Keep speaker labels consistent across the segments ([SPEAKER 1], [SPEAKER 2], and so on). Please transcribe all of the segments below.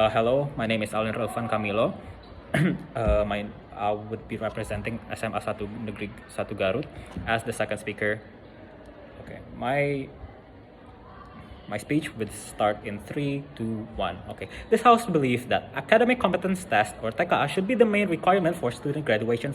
[SPEAKER 1] Hello, my name is Alin Relvan Camilo. I would be representing SMA 1 Negeri 1 Garut as the second speaker. Okay, my speech would start in 3, 2, 1. Okay. This house believes that academic competence test or TKA should be the main requirement for student graduation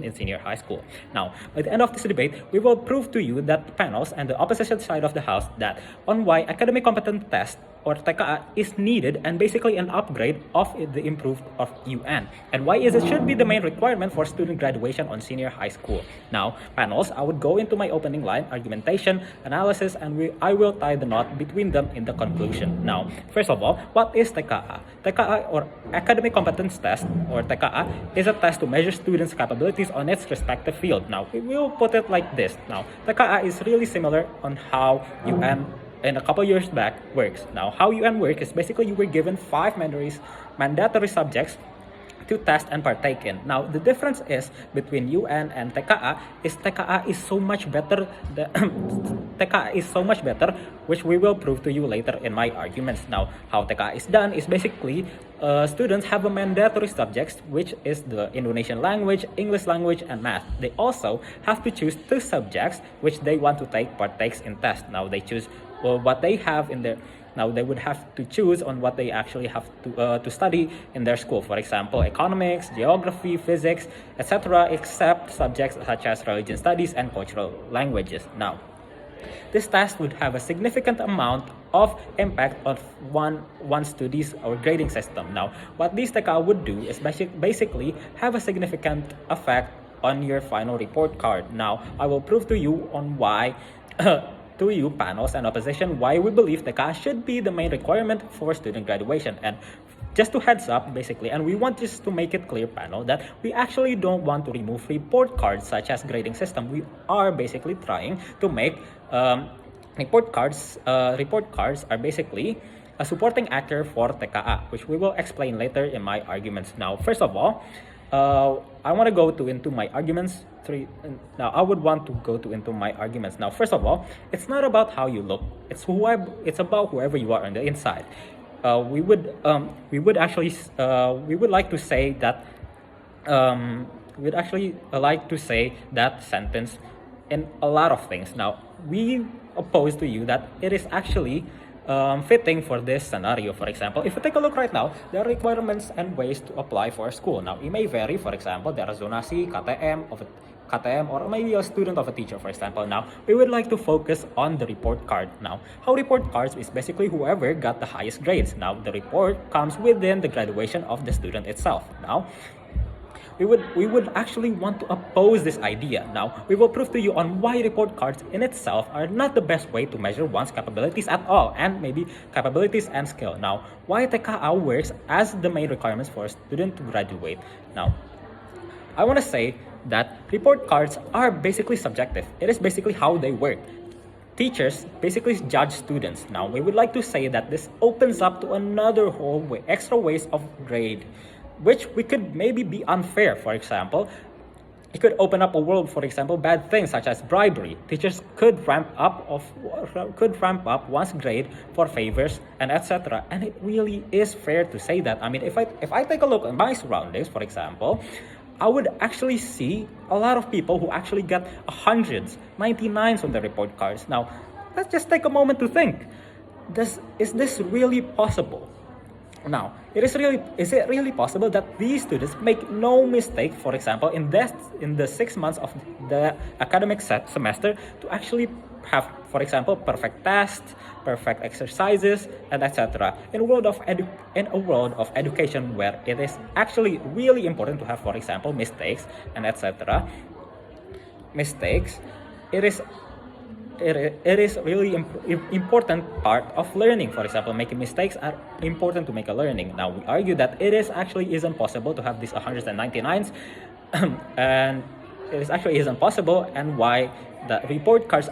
[SPEAKER 1] in senior high school. Now, by the end of this debate, we will prove to you that the panels and the opposition side of the house that on why academic competence test or TKA is needed and basically an upgrade of the improved of UN, and why is it should be the main requirement for student graduation on senior high school. Now, panels, I would go into my opening line, argumentation, analysis, and I will tie the knot between them in the conclusion. Now, first of all, what is TKA? TKA or academic competence test or TKA is a test to measure students' capabilities on its respective field. Now, we will put it like this. Now, TKA is really similar on how UN and a couple years back works. Now, how UN works is basically you were given 5 mandatory subjects to test and partake in. Now, the difference is between UN and TKA is TKA is so much better. TKA is so much better, which we will prove to you later in my arguments. Now, how TKA is done is basically students have a mandatory subjects, which is the Indonesian language, English language, and math. They also have to choose 2 subjects which they want to partakes in test. Now, they choose what they have in their. Now they would have to choose on what they actually have to study in their school. For example, economics, geography, physics, etc. Except subjects such as religion studies and cultural languages. Now, this test would have a significant amount of impact on one studies or grading system. Now, what this TKA would do is basically have a significant effect on your final report card. Now, I will prove to you on why. To you, panels and opposition, why we believe TKA should be the main requirement for student graduation. And just to heads up, basically, and we want just to make it clear, panel, that we actually don't want to remove report cards such as grading system. We are basically trying to make report cards. Report cards are basically a supporting actor for TKA, which we will explain later in my arguments. Now, first of all, I want to go into my arguments. Now, I would want to go into my arguments. Now, first of all, it's not about how you look. It's about whoever you are on the inside. We would like to say that we'd actually like to say that sentence in a lot of things. Now, we oppose to you that it is actually fitting for this scenario. For example, if you take a look right now, there are requirements and ways to apply for a school. Now, it may vary. For example, there are zonasi, KTM, or maybe a student of a teacher, for example. Now, we would like to focus on the report card. Now, how report cards is basically whoever got the highest grades. Now, the report comes within the graduation of the student itself. Now, we would actually want to oppose this idea. Now, we will prove to you on why report cards in itself are not the best way to measure one's capabilities at all, and maybe capabilities and skill. Now, why TKA works as the main requirements for a student to graduate. Now, I want to say that report cards are basically subjective. It is basically how they work. Teachers basically judge students. Now, we would like to say that this opens up to another whole extra ways of grade, which we could maybe be unfair. For example, it could open up a world, for example, bad things such as bribery. Teachers could ramp up one's grade for favors and etc. And it really is fair to say that. I mean, if I take a look at my surroundings, for example, I would actually see a lot of people who actually get 100s, 99s on the report cards. Now, let's just take a moment to think. Is this really possible? Now, is it really possible that these students make no mistake, for example, in the 6 months of the academic semester to actually have, for example, perfect tests, perfect exercises, and etc. In a world of education where it is actually really important to have, for example, mistakes and etc. It is really important part of learning. For example, making mistakes are important to make a learning. Now, we argue that it isn't possible to have these 199s and it actually isn't possible, and why the report cards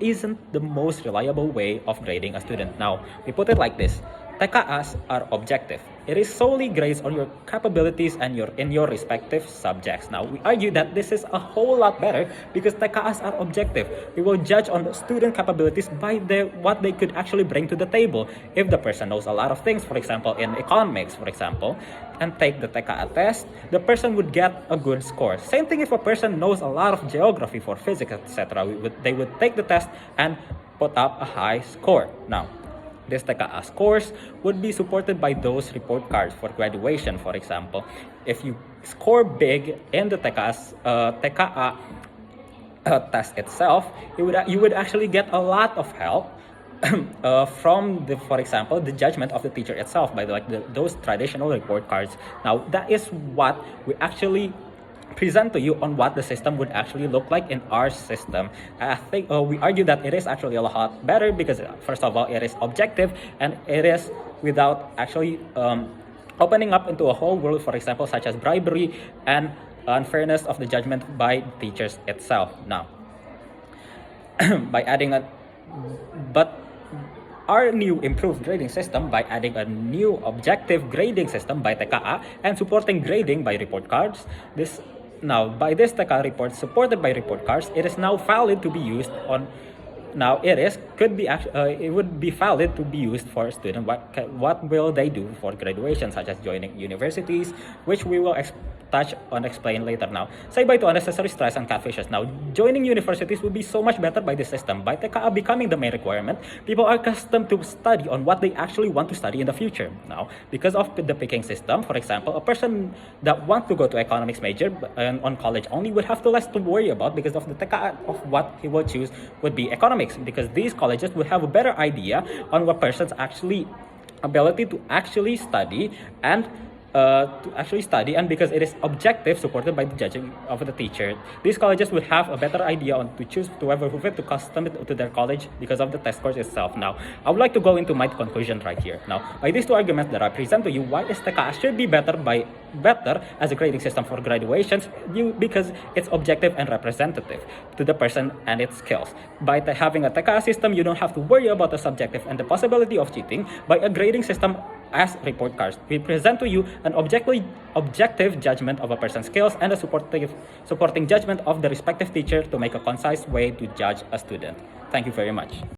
[SPEAKER 1] isn't the most reliable way of grading a student. Now, we put it like this. TKAs are objective. It is solely grades on your capabilities and in your respective subjects. Now, we argue that this is a whole lot better because TKAs are objective. We will judge on the student capabilities by what they could actually bring to the table. If the person knows a lot of things, for example, in economics, for example, and take the TKA test, the person would get a good score. Same thing if a person knows a lot of geography for physics, etc. They would take the test and put up a high score. Now, this TKA scores would be supported by those report cards for graduation, for example. If you score big in the TKA test itself, you would actually get a lot of help from for example, the judgment of the teacher itself by those traditional report cards. Now, that is what we actually present to you on what the system would actually look like in our system. I think we argue that it is actually a lot better because, first of all, it is objective and it is without actually opening up into a whole world, for example, such as bribery and unfairness of the judgment by teachers itself. Now, by adding our new improved grading system by adding a new objective grading system by TKA and supporting grading by report cards. By this TKA report supported by report cards, it is now valid to be used on. Now it would be valid to be used for students. What will they do for graduation, such as joining universities, which we will explain later. Now, say bye to unnecessary stress and catfishes. Now, joining universities will be so much better by this system. By TKA becoming the main requirement, people are accustomed to study on what they actually want to study in the future. Now, because of the picking system, for example, a person that wants to go to economics major on college only would have less to worry about because of the TKA of what he will choose would be economics, because these colleges would have a better idea on what person's actually ability to actually study and because it is objective supported by the judging of the teacher, these colleges will have a better idea on to choose whoever who fit to custom it to their college because of the test scores itself. Now, I would like to go into my conclusion right here. Now, by these two arguments that I present to you, why is TKA should be better as a grading system for graduations, because it's objective and representative to the person and its skills. By having a TKA system, you don't have to worry about the subjective and the possibility of cheating. By a grading system as report cards, we present to you an objective judgment of a person's skills and a supporting judgment of the respective teacher to make a concise way to judge a student. Thank you very much.